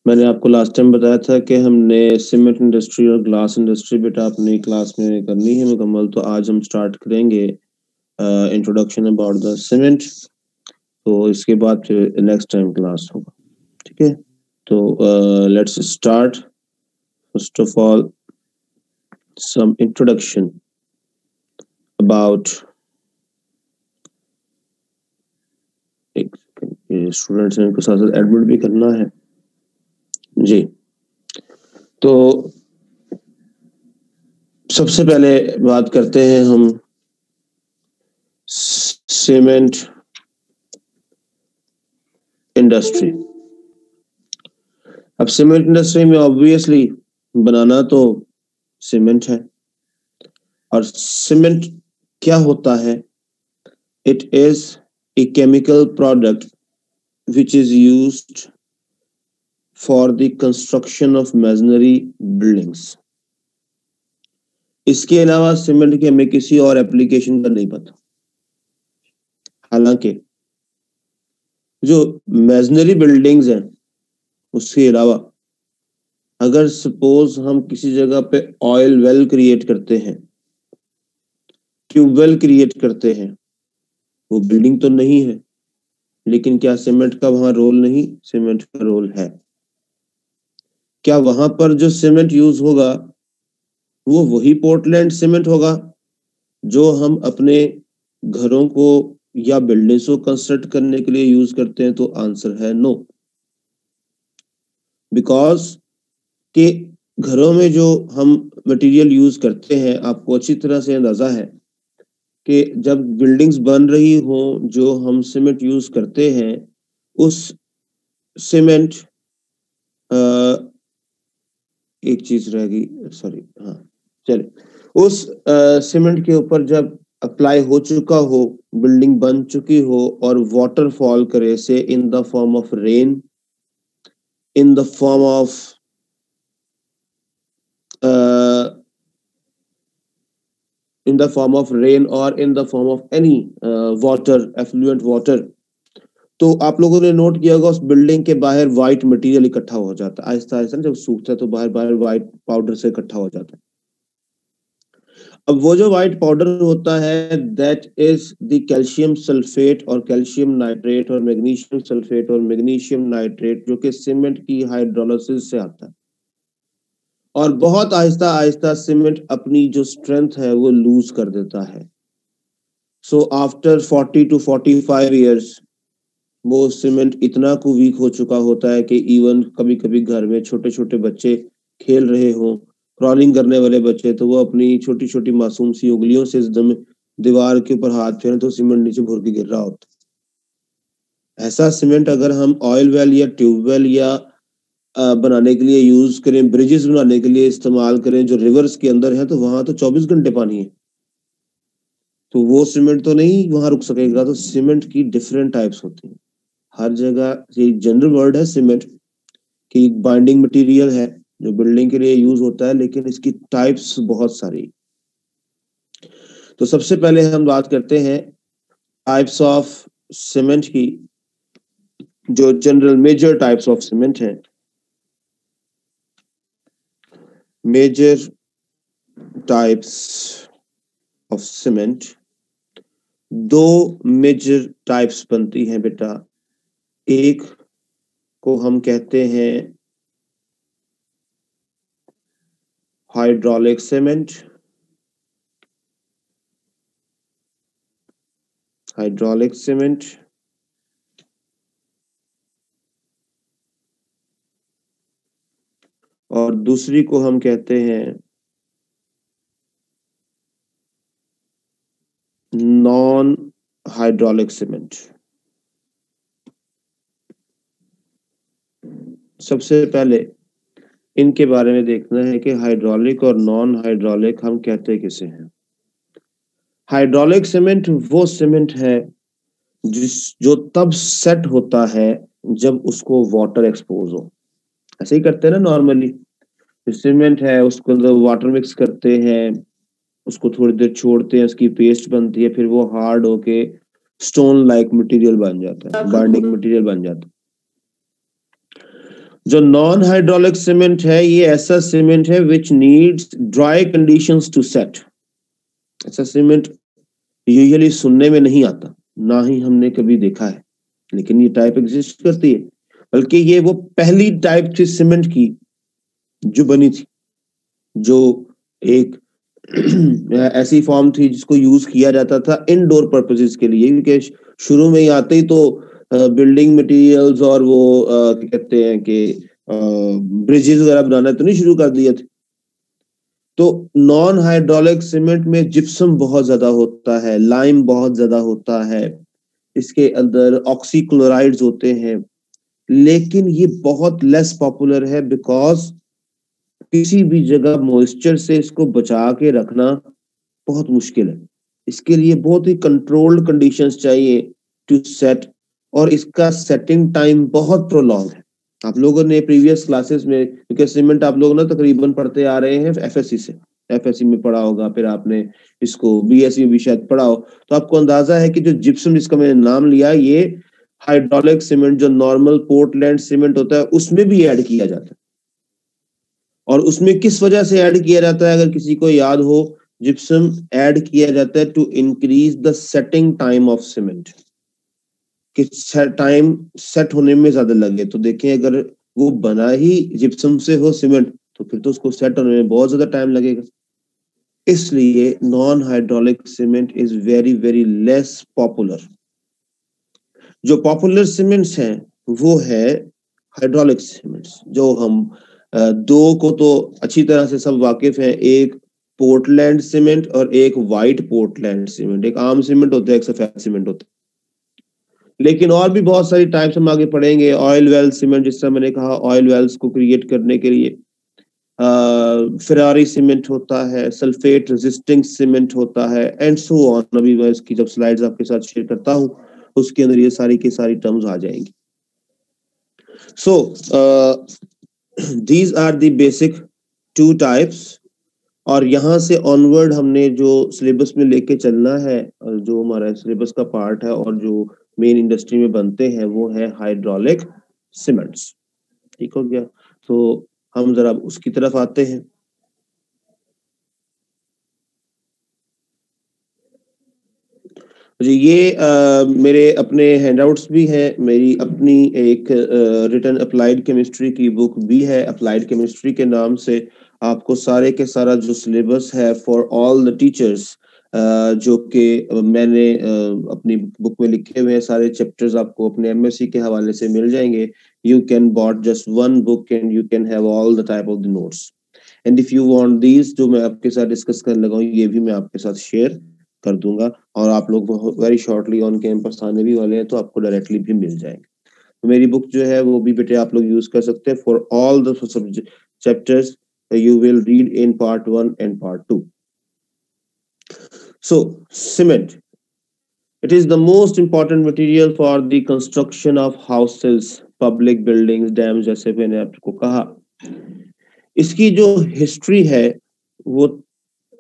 मैंने आपको last time बताया था कि हमने सीमेंट इंडस्ट्री और ग्लास इंडस्ट्री बेटा अपनी क्लास में करनी है मुकम्मल। तो आज हम स्टार्ट करेंगे इंट्रोडक्शन अबाउट द सीमेंट। तो इसके बाद फिर नेक्स्ट टाइम क्लास होगा, ठीक है। तो let's start. First of all some introduction about, एक स्टूडेंट्स ने इनको साथ साथ एडमिट भी करना है जी। तो सबसे पहले बात करते हैं हम सीमेंट इंडस्ट्री। अब सीमेंट इंडस्ट्री में ऑब्वियसली बनाना तो सीमेंट है, और सीमेंट क्या होता है? It is a chemical product which is used for the construction of masonry buildings. इसके अलावा सीमेंट की हमें किसी और एप्लीकेशन का नहीं पता। हालांकि जो मेसनरी बिल्डिंग्स हैं उसके अलावा अगर सपोज हम किसी जगह पे ऑयल वेल क्रिएट करते हैं, ट्यूबवेल क्रिएट करते हैं, वो बिल्डिंग तो नहीं है, लेकिन क्या सीमेंट का वहां रोल नहीं? सीमेंट का रोल है। क्या वहां पर जो सीमेंट यूज होगा वो वही पोर्टलैंड सीमेंट होगा जो हम अपने घरों को या बिल्डिंग्स को कंस्ट्रक्ट करने के लिए यूज करते हैं? तो आंसर है नो। बिकॉज कि घरों में जो हम मटेरियल यूज करते हैं, आपको अच्छी तरह से अंदाजा है कि जब बिल्डिंग्स बन रही हो, जो हम सीमेंट यूज करते हैं, उस सीमेंट एक चीज रह गई, सॉरी, हाँ चले, उस सीमेंट के ऊपर जब अप्लाई हो चुका हो, बिल्डिंग बन चुकी हो और वाटर फॉल करे, से in the form of rain, in the form of in the form of rain or in the form of any water, effluent water, तो आप लोगों ने नोट किया होगा उस बिल्डिंग के बाहर व्हाइट मटेरियल इकट्ठा हो जाता है। आहिस्ता आहिस्ता जब सूखता है तो बाहर बाहर व्हाइट पाउडर से इकट्ठा हो जाता है। अब वो जो व्हाइट पाउडर होता है, that is the calcium sulphate और कैल्शियम नाइट्रेट और मैग्नीशियम सल्फेट और मैग्नीशियम नाइट्रेट, जो कि सीमेंट की हाइड्रोलिसिस से आता है। और बहुत आहिस्ता आहिस्ता सीमेंट अपनी जो स्ट्रेंथ है वो लूज कर देता है। सो आफ्टर 40 to 45 years वो सीमेंट इतना को वीक हो चुका होता है कि इवन कभी कभी घर में छोटे छोटे बच्चे खेल रहे हो, क्रॉलिंग करने वाले बच्चे, तो वो अपनी छोटी छोटी मासूम सी उंगलियों से एकदम दीवार के ऊपर हाथ फेरें तो सीमेंट नीचे भुर के गिर रहा होता। ऐसा सीमेंट अगर हम ऑयल वेल या ट्यूबवेल या बनाने के लिए यूज करें, ब्रिजेस बनाने के लिए इस्तेमाल करें जो रिवर्स के अंदर है, तो वहां तो 24 घंटे पानी है, तो वो सीमेंट तो नहीं वहां रुक सकेगा। तो सीमेंट की डिफरेंट टाइप्स होती हैं हर जगह। ये जनरल वर्ड है सीमेंट की, बाइंडिंग मटेरियल है जो बिल्डिंग के लिए यूज होता है, लेकिन इसकी टाइप्स बहुत सारी। तो सबसे पहले हम बात करते हैं टाइप्स ऑफ सीमेंट की, जो general major types of cement है। मेजर टाइप्स ऑफ सीमेंट, दो मेजर टाइप्स बनती हैं बेटा। एक को हम कहते हैं हाइड्रोलिक सीमेंट, हाइड्रोलिक सीमेंट, और दूसरी को हम कहते हैं नॉन हाइड्रोलिक सीमेंट। सबसे पहले इनके बारे में देखना है कि हाइड्रोलिक और नॉन हाइड्रोलिक हम कहते किसे हैं। हाइड्रोलिक सीमेंट वो सीमेंट है जो तब सेट होता है जब उसको वाटर एक्सपोज हो। ऐसे ही करते हैं ना नॉर्मली, सीमेंट है उसको अंदर वाटर मिक्स करते हैं, उसको थोड़ी देर छोड़ते हैं, उसकी पेस्ट बनती है, फिर वो हार्ड होके स्टोन लाइक मटेरियल बन जाता है, बाइंडिंग मटेरियल बन जाता है। जो नॉन हाइड्रोलिक सीमेंट है ये ऐसा सीमेंट है which needs dry conditions to set. ऐसा सीमेंट यूजुअली सुनने में नहीं आता, ना ही हमने कभी देखा है, लेकिन ये टाइप एग्जिस्ट करती है। बल्कि ये वो पहली टाइप थी सीमेंट की जो बनी थी, जो एक ऐसी फॉर्म थी जिसको यूज किया जाता था इनडोर पर्पसेस के लिए, क्योंकि शुरू में ही आते ही तो बिल्डिंग मटेरियल्स और वो कहते हैं कि ब्रिजेस वगैरह बनाना तो नहीं शुरू कर दिए थे। तो नॉन हाइड्रोलिक सीमेंट में जिप्सम बहुत ज्यादा होता है, लाइम बहुत ज्यादा होता है, इसके अंदर ऑक्सीक्लोराइड्स होते हैं, लेकिन ये बहुत लेस पॉपुलर है बिकॉज किसी भी जगह मॉइस्चर से इसको बचा के रखना बहुत मुश्किल है। इसके लिए बहुत ही कंट्रोल्ड कंडीशंस चाहिए टू सेट, और इसका सेटिंग टाइम बहुत प्रोलॉन्ग है। आप लोगों ने प्रीवियस क्लासेस में, क्योंकि सीमेंट आप लोग ना तकरीबन पढ़ते आ रहे हैं एफएससी से, एफएससी में पढ़ा होगा, फिर आपने इसको बीएससी में भी शायद पढ़ा हो, तो आपको अंदाजा है कि जो जिप्सम जिसका मैंने नाम लिया, ये हाइड्रोलिक सीमेंट जो नॉर्मल पोर्टलैंड सीमेंट होता है उसमें भी ऐड किया जाता है। और उसमें किस वजह से ऐड किया जाता है, अगर किसी को याद हो, जिप्सम ऐड किया जाता है to increase the setting time of cement, कि टाइम सेट होने में ज्यादा लगे। तो देखें, अगर वो बना ही जिप्सम से हो सीमेंट, तो फिर तो उसको सेट होने में बहुत ज्यादा टाइम लगेगा। इसलिए non hydraulic cement is very very less popular. जो पॉपुलर सीमेंट्स हैं वो है हाइड्रोलिक सीमेंट्स, जो हम दो को तो अच्छी तरह से सब वाकिफ हैं, एक पोर्टलैंड सीमेंट और एक वाइट पोर्टलैंड सीमेंट। एक आम सीमेंट होता है, एक सफेद सीमेंट होता है, लेकिन और भी बहुत सारी टाइप्स हम आगे पढ़ेंगे। ऑयल वेल सीमेंट, जिस तरह मैंने कहा, ऑयल वेल्स को क्रिएट करने के लिए फेरारी सीमेंट होता है, सल्फेट रेजिस्टिंग सीमेंट होता है, एंड सो ऑन। अभी मैं इसकी जब स्लाइड्स आपके साथ शेयर करता हूं उसके अंदर ये सारी की सारी टर्म्स आ जाएंगी। सो these are the basic two types, और यहाँ से ऑनवर्ड हमने जो सिलेबस में लेके चलना है, और जो हमारा सिलेबस का पार्ट है और जो मेन इंडस्ट्री में बनते हैं, वो है हाइड्रोलिक सीमेंट्स। ठीक हो गया? तो हम जरा उसकी तरफ आते हैं। जी, ये मेरे अपने हैंडआउट्स भी हैं, मेरी अपनी एक रिटन अप्लाइड केमिस्ट्री की बुक भी है, अप्लाइड केमिस्ट्री के नाम से। आपको सारे के सारा जो सिलेबस है फॉर ऑल द टीचर्स, जो कि मैंने अपनी बुक में लिखे हुए हैं, सारे चैप्टर्स आपको अपने एमएससी के हवाले से मिल जाएंगे। You can bought just one book and you can have all the type of the notes, and if you want these, जो मैं आपके साथ डिस्कस करने लगा हूँ, ये भी मैं आपके साथ शेयर कर दूंगा, और आप लोग वेरी शॉर्टली ऑन कैंपस आने भी वाले हैं, तो आपको डायरेक्टली भी मिल जाएंगे। तो मेरी बुक जो है वो भी बेटे आप लोग यूज कर सकते हैं for all the chapters you will read in part 1 and part 2. So cement, it is the most important material for the construction of houses, public buildings, dams, जैसे मैंने आपको कहा। इसकी जो हिस्ट्री है वो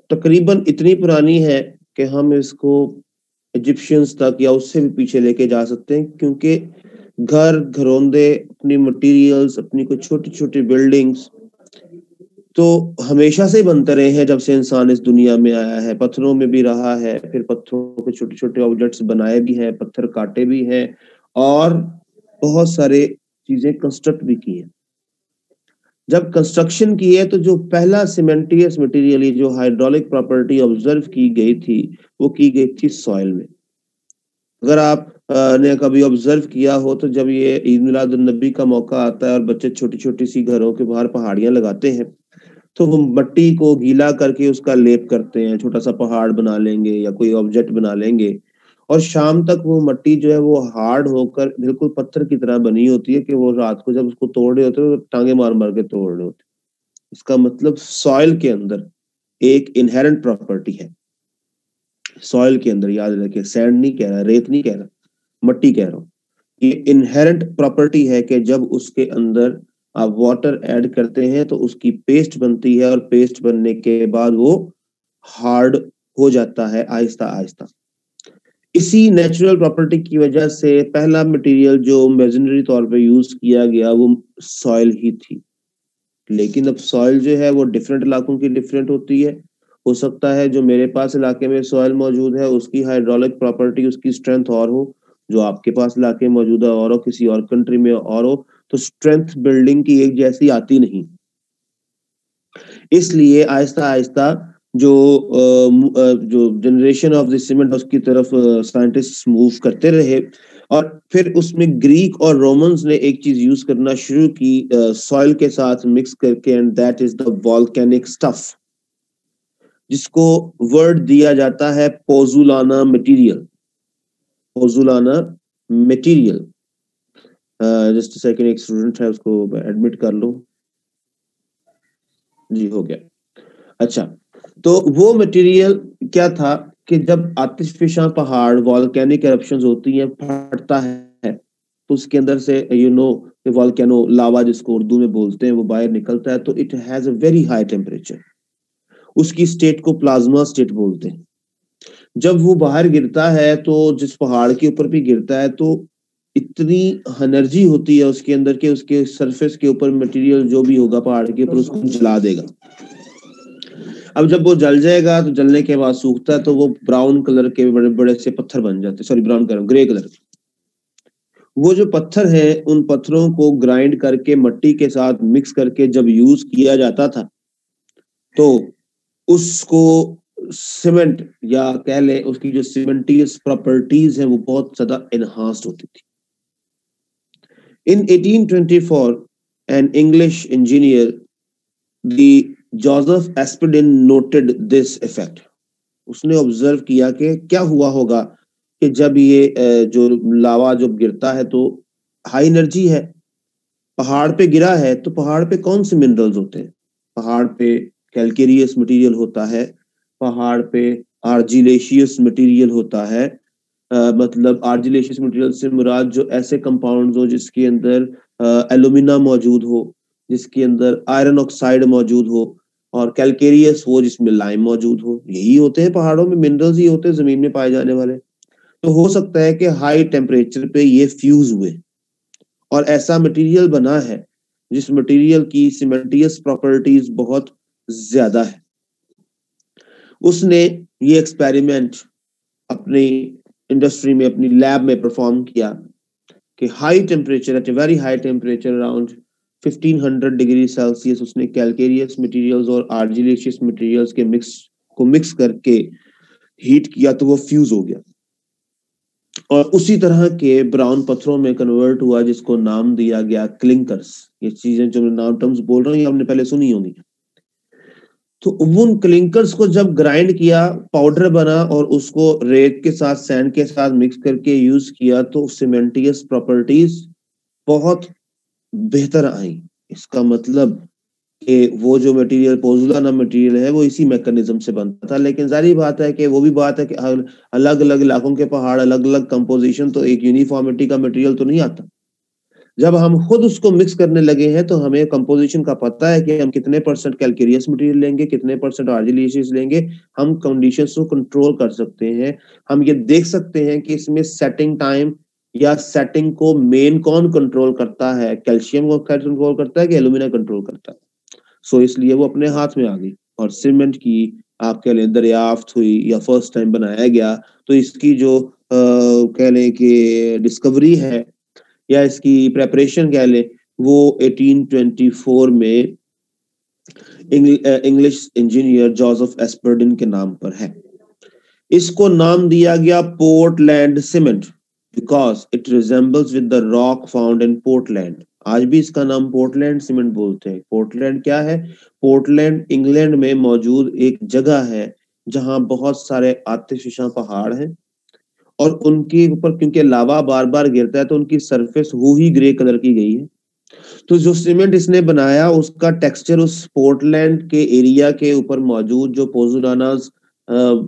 तकरीबन इतनी पुरानी है कि हम इसको इजिप्शियंस तक या उससे भी पीछे लेके जा सकते हैं, क्योंकि घर घरौंदे, अपनी मटेरियल्स, अपनी कुछ छोटी छोटी बिल्डिंग्स तो हमेशा से बनते रहे हैं। जब से इंसान इस दुनिया में आया है, पत्थरों में भी रहा है, फिर पत्थरों के छोटे छोटे ऑब्जेक्ट्स बनाए भी हैं, पत्थर काटे भी हैं, और बहुत सारे चीजें कंस्ट्रक्ट भी की हैं। जब कंस्ट्रक्शन की है तो जो पहला सीमेंटियस मटेरियल, जो हाइड्रोलिक प्रॉपर्टी ऑब्जर्व की गई थी, वो की गई थी सॉइल में। अगर आप ने कभी ऑब्जर्व किया हो, तो जब ये ईद मिलाद उन नबी का मौका आता है और बच्चे छोटी छोटी सी घरों के बाहर पहाड़ियां लगाते हैं, तो वो मट्टी को गीला करके उसका लेप करते हैं, छोटा सा पहाड़ बना लेंगे या कोई ऑब्जेक्ट बना लेंगे, और शाम तक वो मट्टी जो है वो हार्ड होकर बिल्कुल पत्थर की तरह बनी होती है, कि वो रात को जब उसको तोड़ रहे होते हैं तो टांगे मार मार के तोड़ रहे होते हैं। इसका मतलब सॉइल के अंदर एक इनहेरेंट प्रॉपर्टी है। सॉइल के अंदर, याद रखिए, सैंड नहीं कह रहा, रेत नहीं कह रहा, मट्टी कह रहा हूँ। ये इनहेरेंट प्रॉपर्टी है कि जब उसके अंदर आप वाटर ऐड करते हैं तो उसकी पेस्ट बनती है, और पेस्ट बनने के बाद वो हार्ड हो जाता है आहिस्ता आहिस्ता। इसी नेचुरल प्रॉपर्टी की वजह से पहला मटेरियल जो मेजनरी तौर पे यूज किया गया वो सॉइल ही थी। लेकिन अब सॉइल जो है वो डिफरेंट इलाकों की डिफरेंट होती है। हो सकता है जो मेरे पास इलाके में सॉइल मौजूद है उसकी हाइड्रोलिक प्रॉपर्टी, उसकी स्ट्रेंथ और हो, जो आपके पास इलाके मौजूद है और हो, किसी और कंट्री में और हो, तो स्ट्रेंथ बिल्डिंग की एक जैसी आती नहीं। इसलिए आहिस्ता आहिस्ता जो जनरेशन ऑफ द सीमेंट उसकी तरफ साइंटिस्ट मूव करते रहे और फिर उसमें ग्रीक और रोमन्स ने एक चीज यूज करना शुरू की सॉइल के साथ मिक्स करके, and that is the volcanic stuff, जिसको वर्ड दिया जाता है पोजुलाना मटेरियल। पोजुलाना मटेरियल, जस्ट सेकंड, एक स्टूडेंट है उसको एडमिट कर लो। जी हो गया। अच्छा, तो वो मटेरियल क्या था कि जब आतिशफिशा पहाड़ वॉल्केनिक एरप्शंस होती हैं, फटता है, तो उसके अंदर से वॉल्केनो लावा जिसको उर्दू में बोलते हैं वो बाहर निकलता है, तो it has a very high temperature. उसकी स्टेट को प्लाज्मा स्टेट बोलते हैं। जब वो बाहर गिरता है तो जिस पहाड़ के ऊपर भी गिरता है तो इतनी एनर्जी होती है उसके अंदर के उसके सरफेस के ऊपर मटेरियल जो भी होगा पहाड़ के ऊपर उसको जला देगा। अब जब वो जल जाएगा तो जलने के बाद सूखता है तो वो ब्राउन कलर के बड़े बड़े से पत्थर बन जाते हैं, sorry brown colour, grey colour के। वो जो पत्थर है उन पत्थरों को ग्राइंड करके मट्टी के साथ मिक्स करके जब यूज किया जाता था तो उसको सीमेंट या कह ले उसकी जो सीमेंटियस प्रॉपर्टीज है वो बहुत ज्यादा एनहांस्ड होती थी। In 1824, an English engineer, the Joseph Aspdin, noted this effect. उसने ऑब्जर्व किया कि क्या हुआ होगा कि जब ये जो लावा जब गिरता है तो हाई एनर्जी है, पहाड़ पे गिरा है, तो पहाड़ पे कौन से मिनरल्स होते हैं? पहाड़ पे कैल्केरियस मटेरियल होता है, पहाड़ पे आर्जिलेशियस मटेरियल होता है। मतलब आर्जिलेशियस मटेरियल से मुराद जो ऐसे कंपाउंड्स हो जिसके अंदर एल्यूमिना मौजूद हो, जिसके अंदर आयरन ऑक्साइड मौजूद हो, और कैल्केरियस वो जिसमें लाइम मौजूद हो। यही होते हैं पहाड़ों में, मिनरल्स ही होते हैं जमीन में पाए जाने वाले। तो हो सकता है कि हाई टेम्परेचर पे ये फ्यूज हुए और ऐसा मटेरियल बना है जिस मटेरियल की सीमेंटियस प्रॉपर्टीज बहुत ज्यादा है। उसने ये एक्सपेरिमेंट अपनी इंडस्ट्री में, अपनी लैब में परफॉर्म किया कि high temperature, at a very high temperature around 1500 degree Celsius, उसने कैल्केरियस मटेरियल्स और आर्जिलेशियस मटेरियल्स के मिक्स करके हीट किया तो वो फ्यूज हो गया और उसी तरह के ब्राउन पत्थरों में कन्वर्ट हुआ जिसको नाम दिया गया क्लिंकर्स। ये चीजें जो मैं नाम टर्म्स बोल रहा हूँ ये आपने पहले सुनी होंगी। तो उन क्लिंकर्स को जब ग्राइंड किया, पाउडर बना और उसको रेत के साथ, सैंड के साथ मिक्स करके यूज किया तो सीमेंटियस प्रॉपर्टीज बहुत बेहतर आई। इसका मतलब कि वो जो मटेरियल पोजुलाना मटेरियल है वो इसी मैकेनिज्म से बनता था। लेकिन जारी बात है कि वो भी बात है कि अलग अलग इलाकों के पहाड़, अलग अलग कंपोजिशन, तो एक यूनिफॉर्मिटी का मटेरियल तो नहीं आता। जब हम खुद उसको मिक्स करने लगे हैं तो हमें कंपोजिशन का पता है कि हम कितने परसेंट कैल्केरियस मटेरियल लेंगे, कितने परसेंट आर्जिलेशियस लेंगे। हम कंडीशंस को कंट्रोल कर सकते हैं। हम ये देख सकते हैं कि इसमें सेटिंग टाइम या सेटिंग को मेन कौन कंट्रोल करता है, कैल्शियम को कंट्रोल करता है कि एल्यूमिना कंट्रोल करता है। सो इसलिए वो अपने हाथ में आ गई और सीमेंट की आप कह लें दरियाफ्त हुई या फर्स्ट टाइम बनाया गया। तो इसकी जो कह लें कि डिस्कवरी है या इसकी प्रेपरेशन कह लें वो 1824 में इंग्लिश इंजीनियर जोसेफ एस्पर्डिन के नाम पर है। इसको नाम दिया गया Portland cement because it resembles with the rock found in Portland. आज भी इसका नाम पोर्टलैंड सीमेंट बोलते हैं। पोर्टलैंड क्या है? पोर्टलैंड इंग्लैंड में मौजूद एक जगह है जहां बहुत सारे आतिशफिशा पहाड़ हैं और उनके ऊपर क्योंकि लावा बार बार गिरता है तो उनकी सरफेस वो ही ग्रे कलर की गई है। तो जो सीमेंट इसने बनाया उसका टेक्सचर उस पोर्टलैंड के एरिया के ऊपर मौजूद जो पोजुलानास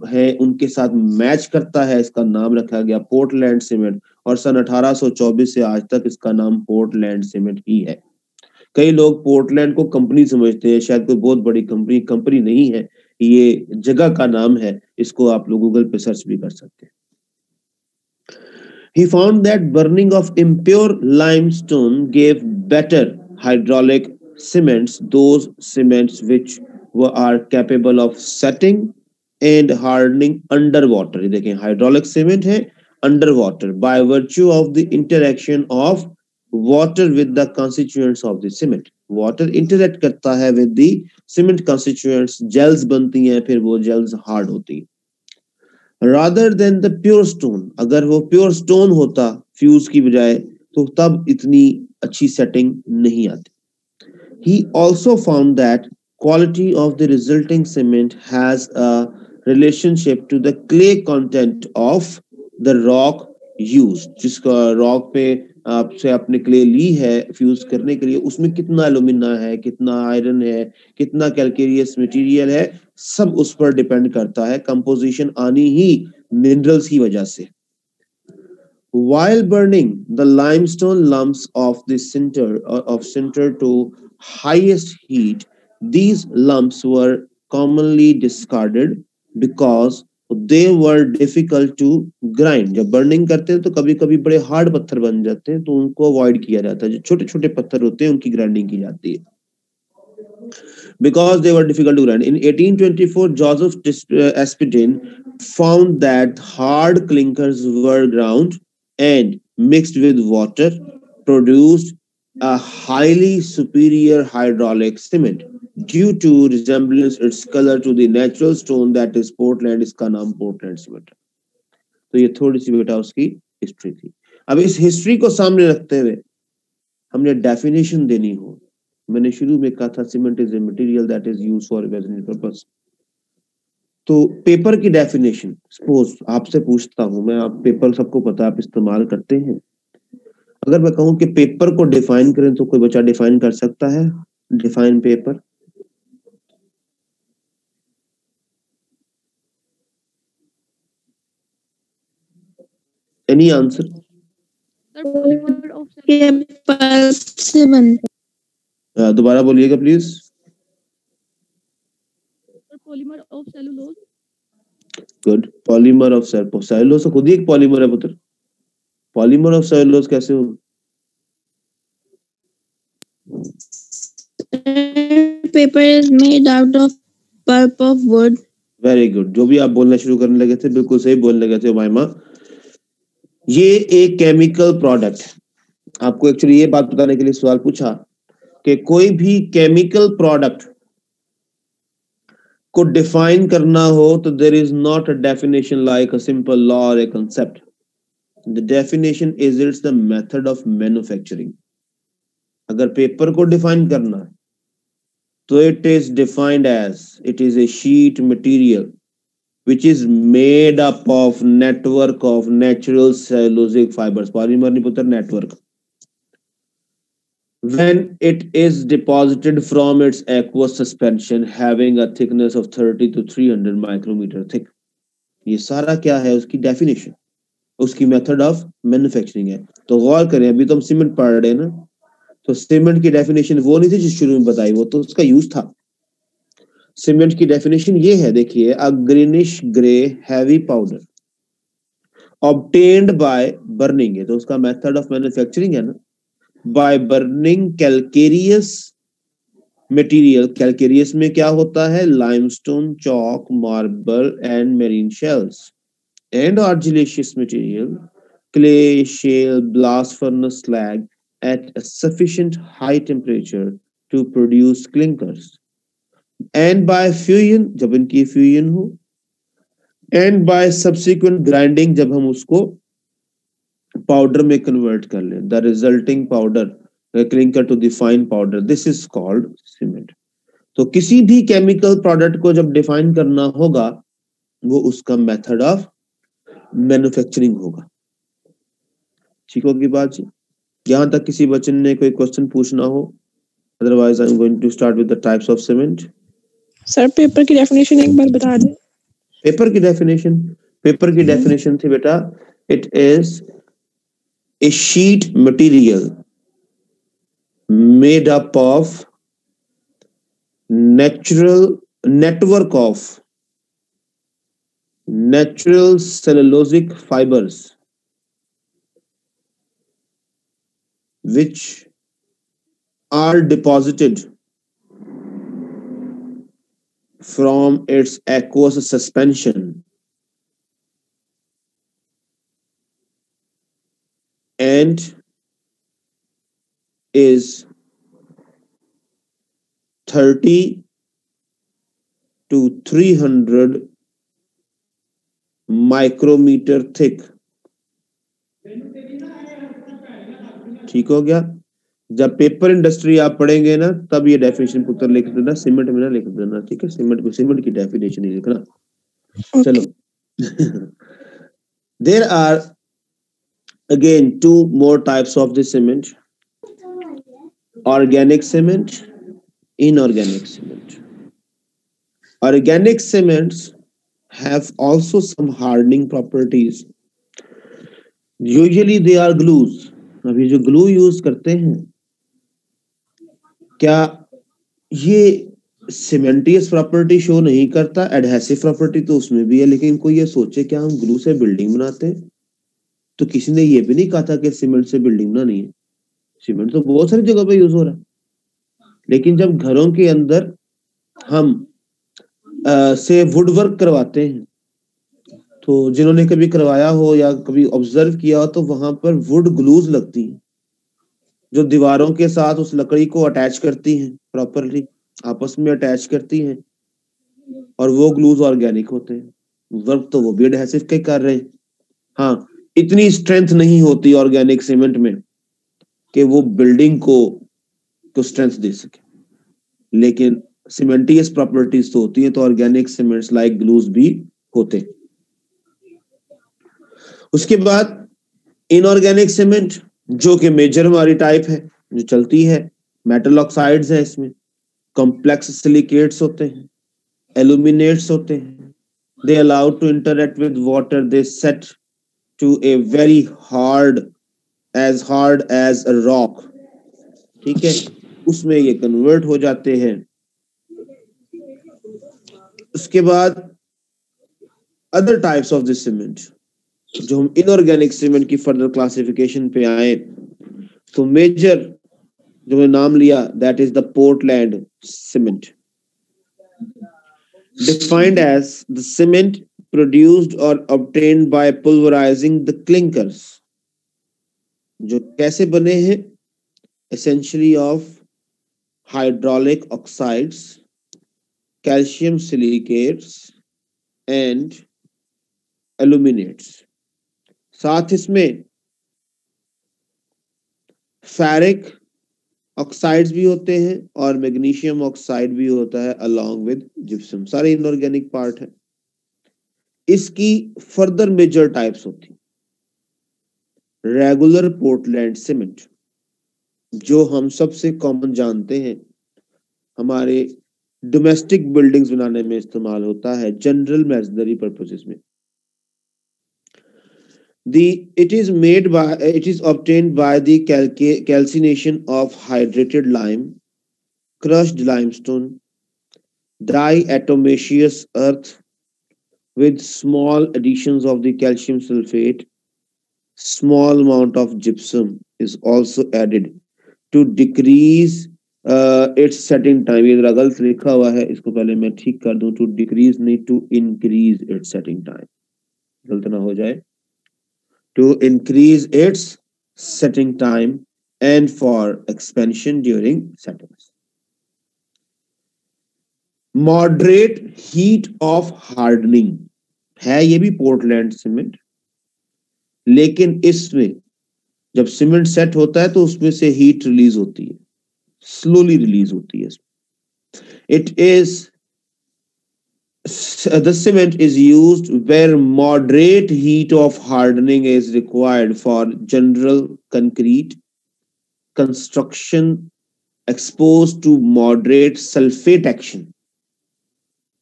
है उनके साथ मैच करता है। इसका नाम रखा गया पोर्टलैंड सीमेंट और सन 1824 से आज तक इसका नाम पोर्टलैंड सीमेंट ही है। कई लोग पोर्टलैंड को कंपनी समझते हैं, शायद कोई बहुत बड़ी कंपनी नहीं है, ये जगह का नाम है। इसको आप लोग गूगल पे सर्च भी कर सकते हैं। He found that burning of impure limestone gave better hydraulic cements, those cements which are capable of setting and hardening underwater. ये देखें hydraulic cement है underwater by virtue of the interaction of water with the constituents of the cement. Water interact करता है with the cement constituents, gels बनती हैं, फिर वो gels hard होती हैं. Rather than the pure stone, अगर वो प्योर स्टोन होता फ्यूज की बजाय तो तब इतनी अच्छी सेटिंग नहीं आती. He also found that quality of the resulting cement has a relationship to the clay content of the rock used. जिसका रॉक पे आपसे आपने क्ले ली है फ्यूज करने के लिए, उसमें कितना एल्यूमिना है, कितना आयरन है, कितना कैल्केरियस मटेरियल है, सब उस पर डिपेंड करता है. कंपोजिशन आनी ही मिनरल्स की वजह से. While burning the limestone lumps of the sinter to highest heat, these lumps were commonly discarded because they were difficult to grind. जब burning करते हैं तो कभी-कभी बड़े hard पत्थर बन जाते हैं, तो उनको avoid किया जाता है. जो छोटे-छोटे पत्थर होते हैं उनकी grinding की जाती है. Because they were difficult to grind. In 1824, Joseph Aspidin found that hard clinkers were ground and mixed with water produced a highly superior hydraulic cement due to resemblance its color to the natural stone that is Portland. इसका नाम Portland cement. तो ये थोड़ी सी बेटा उसकी history थी. अब इस हिस्ट्री को सामने रखते हुए हमने डेफिनेशन देनी हो. मैंने शुरू में कहा था cement is a material that is used for residential purpose. तो पेपर की डेफिनेशन सपोज आपसे पूछता हूं मैं, आप पेपर सबको पता है आप इस्तेमाल करते हैं. अगर मैं कहूं कि पेपर को डिफाइन करें तो कोई बच्चा डिफाइन कर सकता है? Define paper. Any answer? Polymer of से बनता. दोबारा बोलिएगा please. Polymer of cellulose. Good. Polymer of cellulose तो खुद ही एक पॉलीमर है पुत्र. पॉलीमर ऑफ सेलुलोज कैसे हो? Paper is made out of pulp of would. Very good. जो भी आप बोलना शुरू करने लगे थे बिल्कुल सही बोलने लगे थे माइमा. ये एक केमिकल प्रोडक्ट. आपको एक्चुअली ये बात बताने के लिए सवाल पूछा कि कोई भी केमिकल प्रोडक्ट को डिफाइन करना हो तो there is not a definition like a simple law और a concept. The definition is it's the method of manufacturing. अगर पेपर को डिफाइन करना है तो it is defined as it is a sheet material which is made up of network of natural cellulosic fibers. Polymer नहीं पुत्र, network. When it is deposited from its aqueous suspension having a thickness of 30 to 300 micrometer thick. ये सारा क्या है? उसकी definition, उसकी method of manufacturing है. तो गौर करें, अभी तो हम सीमेंट पढ़ रहे हैं ना, तो सीमेंट की डेफिनेशन वो नहीं थी जो शुरू में बताई, वो तो उसका यूज था. सीमेंट की डेफिनेशन ये है, देखिए, a greenish grey heavy powder obtained by burning है, तो उसका मेथड ऑफ मैन्युफैक्चरिंग है ना, by burning calcareous material. Calcareous में क्या होता है? Limestone, chalk, marble and marine shells. And argillaceous material, clay, shale, blast furnace slag at a sufficient high temperature to produce clinkers. And by fusion, जब इनकी fusion हो, and by subsequent grinding, जब हम उसको पाउडर में convert कर लें, the resulting powder clinker to the fine powder, this is called cement. तो किसी भी केमिकल प्रोडक्ट को जब डिफाइन करना होगा वो उसका मेथड ऑफ मैन्युफैक्चरिंग होगा. ठीक होगी बात जी? यहां तक किसी बच्चे ने कोई क्वेश्चन पूछना हो? Otherwise I am going to start with the types of cement. Sir paper की डेफिनेशन एक बार बता दें. पेपर की डेफिनेशन थी बेटा, it is a sheet material made up of network of natural cellulosic fibers which are deposited from its aqueous suspension and is 30 to 300 micrometer thick. ठीक हो गया? जब पेपर इंडस्ट्री आप पढ़ेंगे ना तब ये डेफिनेशन पुत्र लिख देना, सीमेंट में ना लिख देना, ठीक है? सीमेंट की डेफिनेशन ही लिखना। चलो there are again two more types of the cement: organic cement, inorganic cement. Organic cements have also some hardening properties. Usually they are glues. अब ये जो glue यूज करते हैं, क्या ये सीमेंटियस प्रॉपर्टी शो नहीं करता? एडहेसिव प्रॉपर्टी तो उसमें भी है, लेकिन कोई ये सोचे क्या हम ग्लू से बिल्डिंग बनाते हैं? तो किसी ने ये भी नहीं कहा था कि सीमेंट से बिल्डिंग बनानी है। सीमेंट तो बहुत सारी जगह पे यूज हो रहा है, लेकिन जब घरों के अंदर हम से वुड वर्क करवाते हैं, तो जिन्होंने कभी करवाया हो या कभी ऑब्जर्व किया हो तो वहां पर वुड ग्लूज लगती हैं जो दीवारों के साथ उस लकड़ी को अटैच करती हैं, प्रॉपरली आपस में अटैच करती हैं, और वो ग्लूज ऑर्गेनिक होते हैं। वर्क तो वो भी एडहेसिव के कर रहे हैं। हाँ, इतनी स्ट्रेंथ नहीं होती ऑर्गेनिक सीमेंट में कि वो बिल्डिंग को स्ट्रेंथ दे सके, लेकिन सीमेंटियस प्रॉपर्टीज तो होती है, तो ऑर्गेनिक सीमेंट्स लाइक ग्लूज भी होते। उसके बाद इनऑर्गेनिक सीमेंट, जो कि मेजर हमारी टाइप है जो चलती है, मेटल ऑक्साइड्स है, इसमें कॉम्प्लेक्स सिलिकेट्स होते हैं, एल्यूमिनेट्स होते हैं। They allow to interact with water, they set to a very hard as a rock, ठीक है, उसमें ये कन्वर्ट हो जाते हैं। उसके बाद other types of this cement, जो हम इनऑर्गेनिक सीमेंट की फर्दर क्लासिफिकेशन पे आए, तो मेजर जो मैं नाम लिया, that is the Portland cement, defined as the cement produced or obtained by pulverizing the clinkers, जो कैसे बने हैं? essentially of hydraulic oxides, calcium silicates and aluminates. साथ इसमें फेरिक ऑक्साइड्स भी होते हैं और मैग्नीशियम ऑक्साइड भी होता है along with जिप्सम, सारे इनऑर्गेनिक पार्ट है। इसकी फर्दर मेजर टाइप्स होती, रेगुलर पोर्टलैंड सीमेंट, जो हम सबसे कॉमन जानते हैं, हमारे डोमेस्टिक बिल्डिंग्स बनाने में इस्तेमाल होता है, जनरल मैसनरी पर्पसेस में। It is obtained by the calcination of hydrated lime, crushed limestone, diatomaceous earth with small additions of the calcium sulfate. Small amount of gypsum is also added to decrease its setting time. ये जरा गलत लिखा हुआ है, इसको पहले मैं ठीक कर दूं, to decrease नहीं to increase its setting time, गलत ना हो जाए, to increase its setting time and for expansion during settings. Moderate heat of hardening है ये भी पोर्टलैंड सीमेंट, लेकिन इसमें जब सीमेंट सेट होता है तो उसमें से हीट रिलीज होती है, स्लोली रिलीज होती है। It is the cement is used where moderate heat of hardening is required for general concrete construction exposed to moderate sulfate action.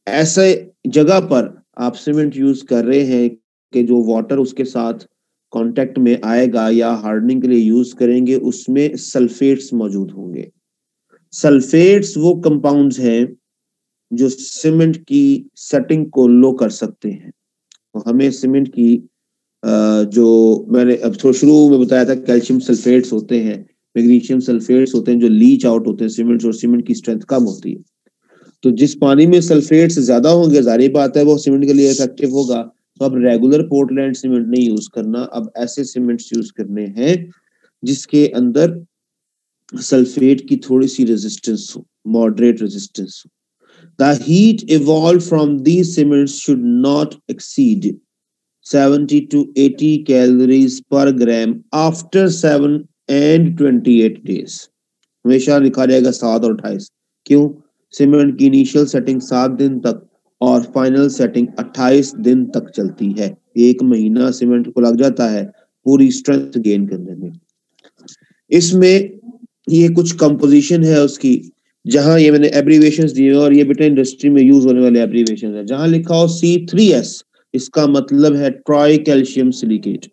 ऐसे जगह पर आप सीमेंट यूज कर रहे हैं कि जो वाटर उसके साथ कांटेक्ट में आएगा या हार्डनिंग के लिए यूज करेंगे, उसमें सल्फेट्स मौजूद होंगे। सल्फेट्स वो कंपाउंड्स हैं जो सीमेंट की सेटिंग को लो कर सकते हैं। तो हमें सीमेंट की जो मैंने अब थोड़ा शुरू में बताया था, कैल्शियम सल्फेट्स होते हैं, मैग्नीशियम सल्फेट्स होते हैं जो लीच आउट होते हैं सीमेंट, और सीमेंट की स्ट्रेंथ कम होती है। तो जिस पानी में सल्फेट्स ज्यादा होंगे, जाहिर बात है वो सीमेंट के लिए इफेक्टिव होगा। तो अब रेगुलर पोर्टलैंड सीमेंट नहीं यूज करना, अब ऐसे सीमेंट्स यूज करने हैं जिसके अंदर सल्फेट की थोड़ी सी रेजिस्टेंस हो, मॉडरेट रेजिस्टेंस हो। The heat evolved from these cements should not exceed 70 to 80 calories per gram after 7 and 28 days. हमेशा लिखा जाएगा 7 और 28। क्यों? सीमेंट की इनिशियल सेटिंग 7 दिन तक और फाइनल सेटिंग 28 दिन तक चलती है। 1 महीना सीमेंट को लग जाता है पूरी स्ट्रेंथ गेन करने में। इसमें ये कुछ कंपोजिशन है उसकी, जहां ये मैंने एब्रीवेशंस दिए और ये बेटा इंडस्ट्री में यूज होने वाले एब्रीवेशंस है। जहां लिखा हो C3S, इसका मतलब है tri calcium silicate.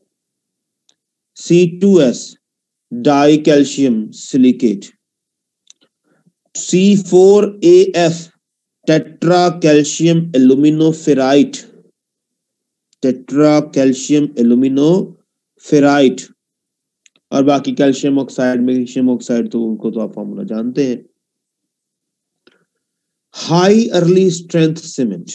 C2S di calcium silicate. C4AF tetra calcium aluminoferrite, tetra calcium aluminoferrite. और बाकी कैल्शियम ऑक्साइड, मैग्नीशियम ऑक्साइड, तो उनको तो आप फॉर्मूला जानते हैं। High early strength cement.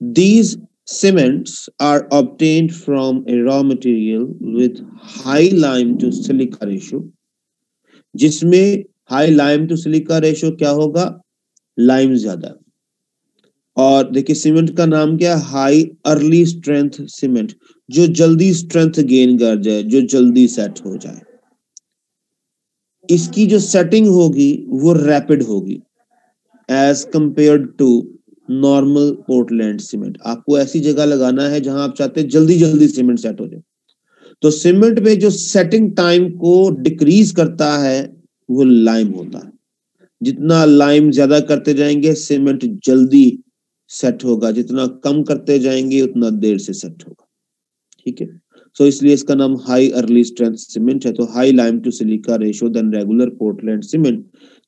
These cements are obtained from a raw material with high lime to silica ratio, जिसमें high lime to silica ratio क्या होगा? लाइम ज्यादा। और देखिए सीमेंट का नाम क्या है? हाई अर्ली स्ट्रेंथ सीमेंट, जो जल्दी स्ट्रेंथ गेन कर जाए, जो जल्दी सेट हो जाए। इसकी जो सेटिंग होगी वो रैपिड होगी as compared to normal Portland cement. आपको ऐसी जगह लगाना है जहां आप चाहते हैं जल्दी जल्दी सीमेंट सेट हो जाए। तो सीमेंट में जो सेटिंग टाइम को डिक्रीज करता है वो लाइम होता है। जितना लाइम ज्यादा करते जाएंगे सीमेंट जल्दी सेट होगा, जितना कम करते जाएंगे उतना देर से सेट होगा। ठीक है, सो इसलिए इसका नाम हाई अर्ली स्ट्रेंथ सीमेंट है। तो high lime to silica ratio than regular Portland cement.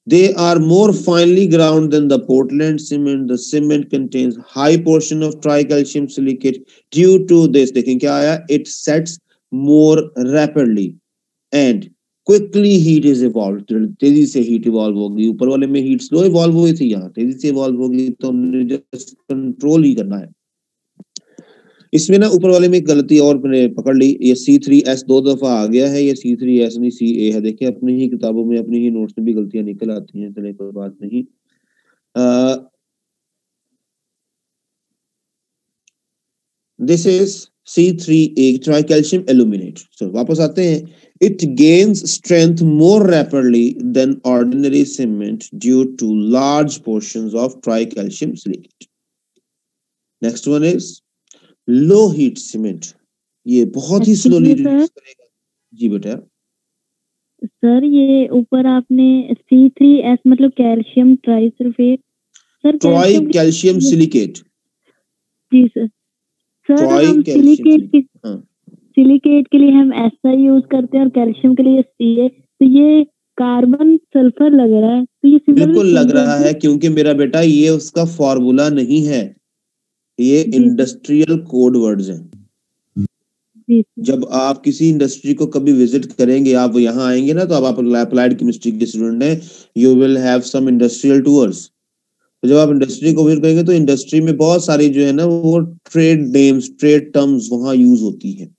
They are more finely ground than the Portland cement. The cement contains high portion of tricalcium silicate. Due to this, देखें क्या आया? It sets more rapidly and quickly heat is evolved. तेजी से heat evolve होगी। ऊपर वाले में heat slow evolve हुई थी, यहाँ तेजी से evolve होगी, तो हमने just control ही करना है। इसमें ना ऊपर वाले में एक गलती और मैंने पकड़ ली, ये C3S 2 दफा आ गया है, ये C3S नहीं CA है। देखिए अपनी ही किताबों में, अपनी ही नोट्स में भी गलतियां निकल आती हैं, चले कोई बात नहीं। This is C3A tricalcium aluminate. So वापस आते हैं। It gains strength more rapidly than ordinary cement due to large portions of tricalcium silicate. Next one is low heat cement. ये बहुत ही स्लोली रिलीज करेगा। जी बेटा। सर ये ऊपर आपने C3S मतलब calcium trisulphate, sir tri calcium silicate. जी sir. Sir हम सिलिकेट के लिए हम ऐसा यूज करते हैं और कैल्शियम के लिए CA, तो ये कार्बन सल्फर लग रहा है, तो ये बिल्कुल लग रहा है, क्योंकि मेरा बेटा ये उसका फॉर्मूला नहीं है, ये इंडस्ट्रियल कोड वर्ड्स हैं। जब आप किसी इंडस्ट्री को कभी विजिट करेंगे, आप यहाँ आएंगे ना, तो अब आप अप्लाइड केमिस्ट्री के स्टूडेंट हैं, you will have some industrial tours. तो जब आप इंडस्ट्री को विजिट करेंगे तो इंडस्ट्री में बहुत सारी जो है ना वो ट्रेड नेम्स, ट्रेड टर्म्स वहाँ यूज होती है।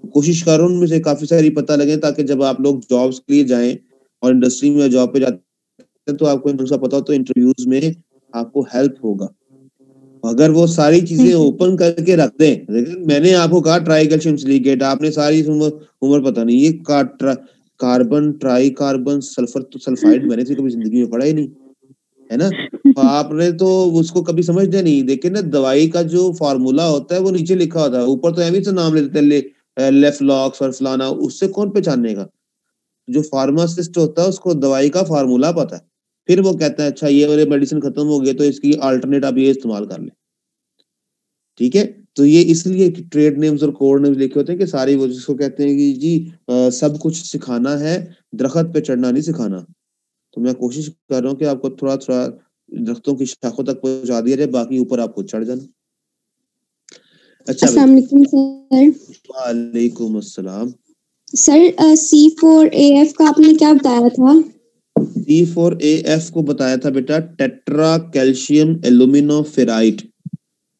कोशिश करो उनमें से काफी सारी पता लगे, ताकि जब आप लोग जॉब्स के लिए जाएं और इंडस्ट्री में जॉब पे जाते हैं तो आपको इनका पता हो, तो इंटरव्यूज में आपको हेल्प होगा। अगर वो सारी चीजें ओपन करके रख दें, लेकिन मैंने आपको कहा ट्राई कैल्शियम सिलिकेट, आपने सारी उम्र पता नहीं, ये कार्बन ट्राई कार्बन सल्फर तो सल्फाइड मैंने तो कभी जिंदगी में पढ़ा ही नहीं है ना। आपने तो उसको कभी समझते नहीं। देखिए ना, दवाई का जो फॉर्मूला होता है वो नीचे लिखा होता है, ऊपर तो एवं से नाम लेते हैं लेफ्लॉक्स और फलाना, उससे कौन पहचानेगा? जो फार्मासिस्ट होता है उसको दवाई का फार्मूला पता है, फिर वो कहता है अच्छा ये वाले मेडिसिन खत्म हो गए तो इसकी अल्टरनेट आप ये इस्तेमाल कर ले। ठीक है, तो ये इसलिए ट्रेड नेम्स और कोड नेम्स लिखे होते हैं कि सारी वो जिसको कहते हैं कि जी सब कुछ सिखाना है, दरख्त पे चढ़ना नहीं सिखाना। तो मैं कोशिश कर रहा हूँ कि आपको थोड़ा थोड़ा दरख्तों की शाखों तक पहुंचा दिया जाए, बाकी ऊपर आपको चढ़ जाना। अच्छा, अस्सलाम वालेकुम सर। वालेकुम अस्सलाम। सर C4AF का आपने क्या बताया था? C4AF को बताया था बेटा टेट्रा कैल्शियम एल्यूमिनोफेराइट।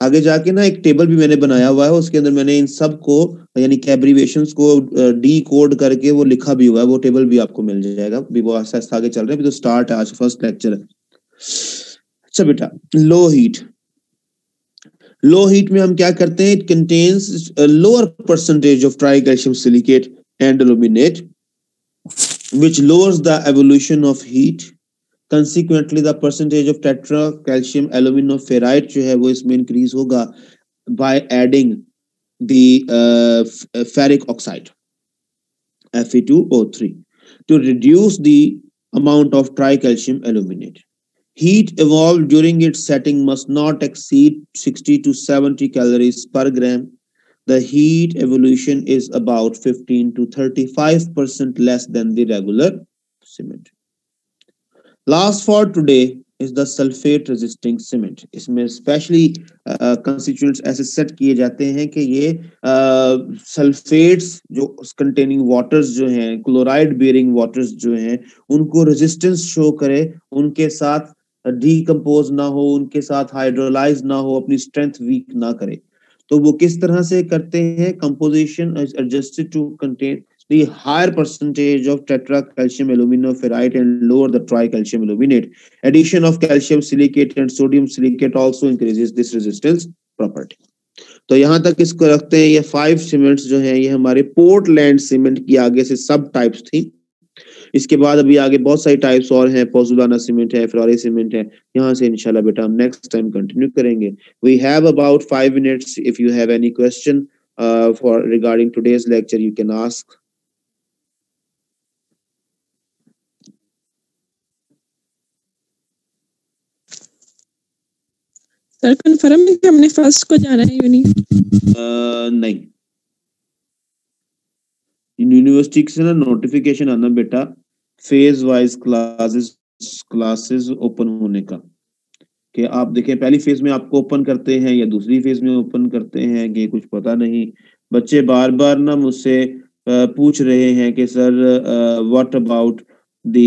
आगे जाके ना एक टेबल भी मैंने बनाया हुआ है, उसके अंदर मैंने इन सब को यानी कि एब्रीविएशंस को डी कोड करके वो लिखा भी हुआ है, वो टेबल भी आपको मिल जाएगा। भी वो आस्ते आगे चल रहे हैं, अभी तो स्टार्ट है, आज फर्स्ट लेक्चर है। अच्छा बेटा, लो हीट। लो हीट में हम क्या करते हैं, it contains lower percentage of try calcium silicate and aluminate which lowers the evolution of heat. Consequently, the percentage of tetra calcium aluminoferrite जो है वो इसमें increase होगा by adding the ferric oxide Fe2O3 to reduce the amount of tricalcium aluminate. Heat evolved during its setting must not exceed 60 to 70 calories per gram. The heat evolution is about 15 to 35% less than the regular cement. Last for today is the sulfate resisting cement. इसमें specially constituents ऐसे set किए जाते हैं कि ये sulphates जो containing waters जो हैं, क्लोराइड बेयरिंग वाटर्स जो हैं, उनको रेजिस्टेंस शो करे, उनके साथ डीकम्पोज ना हो, उनके साथ हाइड्रोलाइज ना हो, अपनी स्ट्रेंथ वीक ना करे। तो वो किस तरह से करते हैं, composition is adjusted to contain the higher percentage of tetra calcium aluminoferrite and lower the tricalcium aluminate. Addition of calcium silicate and sodium silicate also increases this resistance property. तो यहाँ तक इसको रखते हैं। ये 5 सीमेंट्स जो हैं ये हमारे पोर्टलैंड सीमेंट की आगे से सब टाइप्स थी। इसके बाद अभी आगे बहुत सारी टाइप्स और हैं, पोजुलाना सीमेंट है, फेरारी सीमेंट है। यहाँ से इंशाल्लाह बेटा हम नेक्स्ट टाइम कंटिन्यू करेंगे। We have about 5 minutes. If you have any question for regarding today's lecture, you can ask. Sir confirm है कि हमने फर्स्ट को जाना है यूनी? नहीं, यूनिवर्सिटी से ना नोटिफिकेशन आना बेटा फेज वाइज क्लासेस ओपन होने का, कि आप देखें पहली फेज में आपको ओपन करते हैं या दूसरी फेज में ओपन करते हैं, कि कुछ पता नहीं। बच्चे बार बार ना मुझसे पूछ रहे हैं कि sir what about the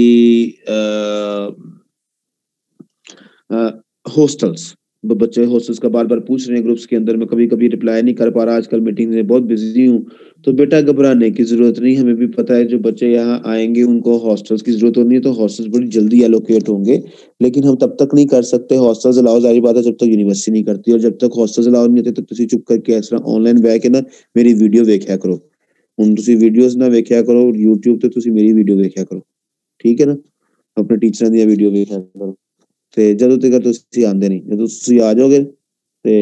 hostels. बच्चे हॉस्टल्स का बार बार पूछ रहे हैं ग्रुप्स के अंदर, मैं कभी कभी रिप्लाई नहीं कर पा रहा, आजकल मीटिंग में बहुत बिजी हूँ। तो बेटा घबराने की जरूरत नहीं, हमें भी पता है जो बच्चे यहाँ आएंगे उनको हॉस्टल्स की जरूरत होनी है, तो हॉस्टल्स बड़ी जल्दी एलोकेट होंगे, लेकिन हम तब तक नहीं कर सकते हॉस्टल्स अलाउ, जारी बात है, जब तक यूनिवर्सिटी नहीं करती। और जब तक हॉस्टल्स अलाउ नहीं होते तब तुम चुप करके इस तरह ऑनलाइन बैठ के ना मेरी वीडियो देखा करो। ਹੁਣ ਤੁਸੀਂ ਵੀਡੀਓਜ਼ ਨਾ ਵੇਖਿਆ ਕਰੋ YouTube ਤੇ, ਤੁਸੀਂ ਮੇਰੀ ਵੀਡੀਓ ਵੇਖਿਆ ਕਰੋ, ਠੀਕ ਹੈ ਨਾ। ਆਪਣੇ ਟੀਚਰਾਂ ਦੀਆਂ ਵੀਡੀਓ ਵੇਖਿਆ ਕਰੋ, ਤੇ ਜਦੋਂ ਤੱਕ ਤੁਸੀਂ ਆਂਦੇ ਨਹੀਂ, ਜਦੋਂ ਤੁਸੀਂ ਆ ਜਾਓਗੇ ਤੇ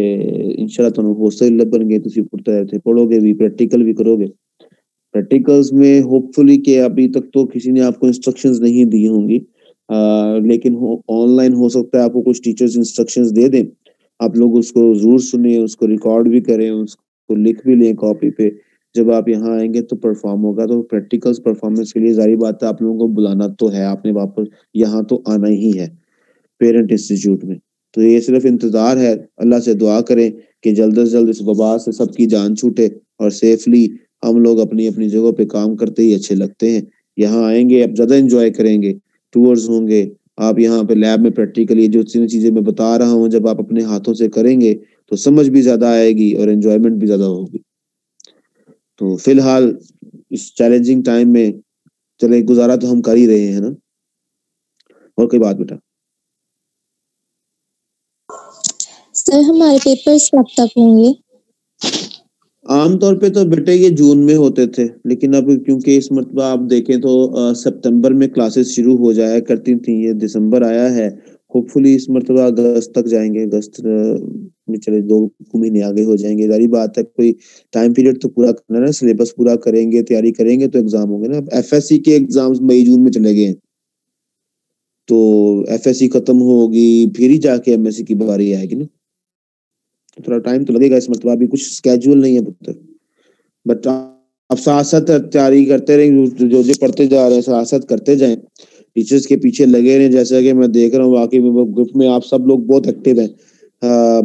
इंशाल्लाह ਤੁਹਾਨੂੰ हॉस्टल ਲੱਭਣਗੇ, ਤੁਸੀਂ पुरता ਇੱਥੇ पढ़ोगे भी, प्रैक्टिकल भी करोगे। प्रैक्टिकल्स में होपफुली कि अभी तक तो किसी ने आपको इंस्ट्रक्शंस नहीं दी होंगी, लेकिन ऑनलाइन हो सकता है आपको कुछ टीचर्स इंस्ट्रक्शंस दे दें, आप लोग उसको जरूर सुनिए, उसको रिकॉर्ड भी करें, उसको लिख भी लें कॉपी पे। जब आप यहाँ आएंगे तो परफॉर्म होगा, तो प्रैक्टिकल्स परफॉर्मेंस के लिए जारी बात है आप लोगों को बुलाना तो है, आपने वापस यहाँ तो आना ही है पेरेंट इंस्टीट्यूट में। तो ये सिर्फ इंतजार है, अल्लाह से दुआ करें कि जल्द से जल्द इस वबा से सबकी जान छूटे और सेफली हम लोग अपनी अपनी जगह पे काम करते ही अच्छे लगते हैं। यहाँ आएंगे अब ज्यादा एंजॉय करेंगे, टूर्स होंगे, आप यहाँ पे लैब में प्रैक्टिकली जो चीजें मैं बता रहा हूँ जब आप अपने हाथों से करेंगे तो समझ भी ज्यादा आएगी और एंजॉयमेंट भी ज्यादा होगी। तो फिलहाल इस चैलेंजिंग टाइम में चले गुजारा तो हम कर ही रहे हैं ना। और कोई बात बेटा? सर हमारे पेपर्स कब तक होंगे? आमतौर पे तो बेटे ये जून में होते थे, लेकिन अब क्योंकि इस मरतबा आप देखें तो सितंबर में क्लासेस शुरू हो जाया करती थी, ये दिसंबर आया है, होपफुली इस मरतबा अगस्त तक जाएंगे, अगस्त में चले 2 महीने आगे हो जाएंगे। जारी बात है कोई टाइम पीरियड तो पूरा करना है ना, सिलेबस पूरा करेंगे, तैयारी करेंगे तो एग्जाम होंगे ना। एफएससी के एग्जाम्स मई जून में चले गए, तो एफएससी खत्म होगी फिर ही जाके एमएससी की बारी आएगी ना, थोड़ा टाइम तो लगेगा इस मरतबा, अभी कुछ स्केड्यूल नहीं है पुत्र। बट आप साथ साथ तैयारी करते रहें, जो जो पढ़ते जा रहे हैं साथ साथ करते जाएं, टीचर्स के पीछे लगे रहें। जैसा कि मैं देख रहा हूँ वाकई में ग्रुप में आप सब लोग बहुत एक्टिव हैं।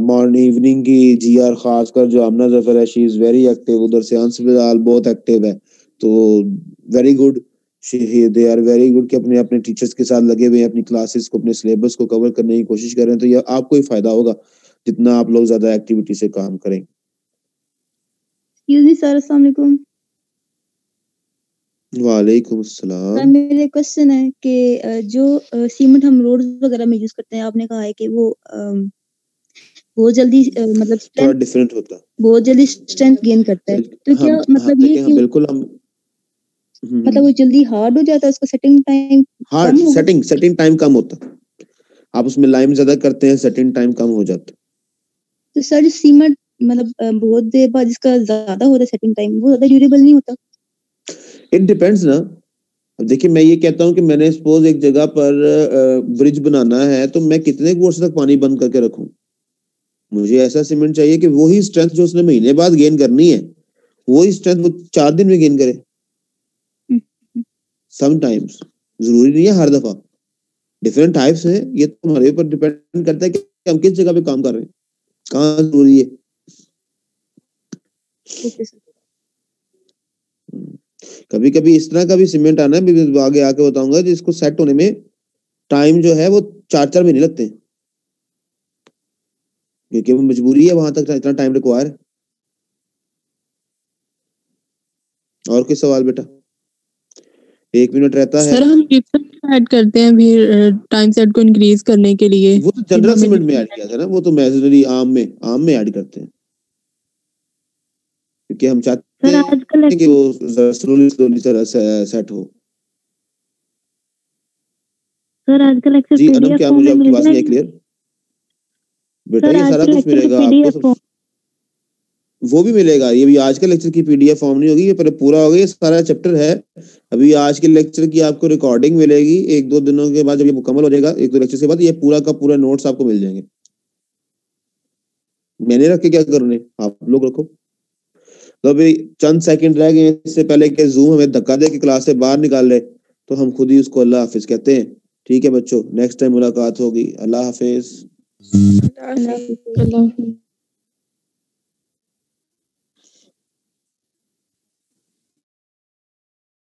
मॉर्निंग इवनिंग की जीआर खासकर जो आमना जफर है, शी इज वेरी एक्टिव, उधर से अंश बिलाल बहुत एक्टिव है। तो very good, they are very good कि अपने अपने टीचर्स के साथ लगे हुए हैं, अपनी क्लासेस को, अपने सिलेबस को कवर करने की कोशिश कर रहे हैं। तो ये आपको ही फायदा होगा जितना आप लोग ज्यादा एक्टिविटी से काम करें। एक्सक्यूज मी सर, अस्सलाम वालेकुम। वालेकुम सर अस्सलाम। मेरे क्वेश्चन है कि जो सीमेंट हम रोड वगैरह में यूज करते हैं, आपने कहा है कि वो बहुत जल्दी मतलब थोड़ा स्ट्रेंथ डिफरेंट होता है। बहुत जल्दी स्ट्रेंथ गेन करता है, तो क्या मतलब ये देखें, कि बिल्कुल हम मतलब वो जल्दी हार्ड हो जाता है, उसका सेटिंग टाइम हार्ड कम होगा? सेटिंग टाइम कम होता है। आप उसमें लाइम ज्यादा करते हैं, सेटिंग टाइम कम हो जाता है। तो सर जो सीमेंट मतलब बहुत देर बाद जिसका ज्यादा होता है सेटिंग टाइम, वो ज्यादा ड्यूरेबल नहीं होता? इट डिपेंड्स ना। अब देखिए, मैं ये कहता हूँ कि मैंने सपोज एक जगह पर ब्रिज बनाना है, तो मैं कितने वर्ष तक पानी बंद करके रखूं? मुझे ऐसा सीमेंट चाहिए कि वही स्ट्रेंथ जो उसने महीने बाद गेन करनी है, वही स्ट्रेंथ वो 4 दिन में गेन करे। समटाइम्स, जरूरी नहीं है हर दफा। डिफरेंट टाइप्स है, ये तो हमारे ऊपर डिपेंड करता है कि हम किस जगह पे काम कर रहे हैं, कहाँ जरूरी है। Okay sir. कभी कभी इस तरह का भी सीमेंट आना है, मैं आगे आके बताऊंगा, जिसको सेट होने में टाइम जो है वो 4-4 महीने लगते हैं, क्योंकि वो मजबूरी है, वहां तक इतना टाइम रिक्वायर है। और कोई सवाल बेटा? 1 मिनट रहता है। सर हम जिप्सम ऐड करते हैं फिर टाइम सेट को इंक्रीज करने के लिए। वो तो जनरल सीमेंट में ऐड किया था ना, वो तो मैसनरी आम में ऐड करते हैं, क्योंकि हम चाहते सर हैं आजकल कि वो स्लोली तरह सेट हो। सर आजकल अक्सर जी अनम, पीडीएफ क्या फॉर्म मुझे में आपकी मिल बात नहीं है जाएगा? क्लियर? बेटा सर ये सारा आजकल कुछ लेक्चर मिलेगा पीडीएफ आपको, फॉर्म वो भी मिलेगा। ये भी आज के लेक्चर की पीडीएफ फॉर्म नहीं होगी, ये पहले पूरा होगा, ये सारा चैप्टर है। अभी आज के लेक्चर की आपको रिकॉर्डिंग मिलेगी 1-2 दिनों के बाद, जब ये मुकम्मल हो जाएगा 1-2 लेक्चर के बाद, ये पूरा का पूरा नोट्स आपको मिल जाएंगे। मैंने रख के क्या करने, आप लोग रखो। तो अभी चंद सेकंड रह गए, इससे पहले कि जूम हमें धक्का दे के क्लास से बाहर निकाल ले, तो हम खुद ही उसको अल्लाह हाफिज कहते हैं। ठीक है बच्चों, नेक्स्ट टाइम मुलाकात होगी। अल्लाह हाफिज। अल्लाह हाफिज।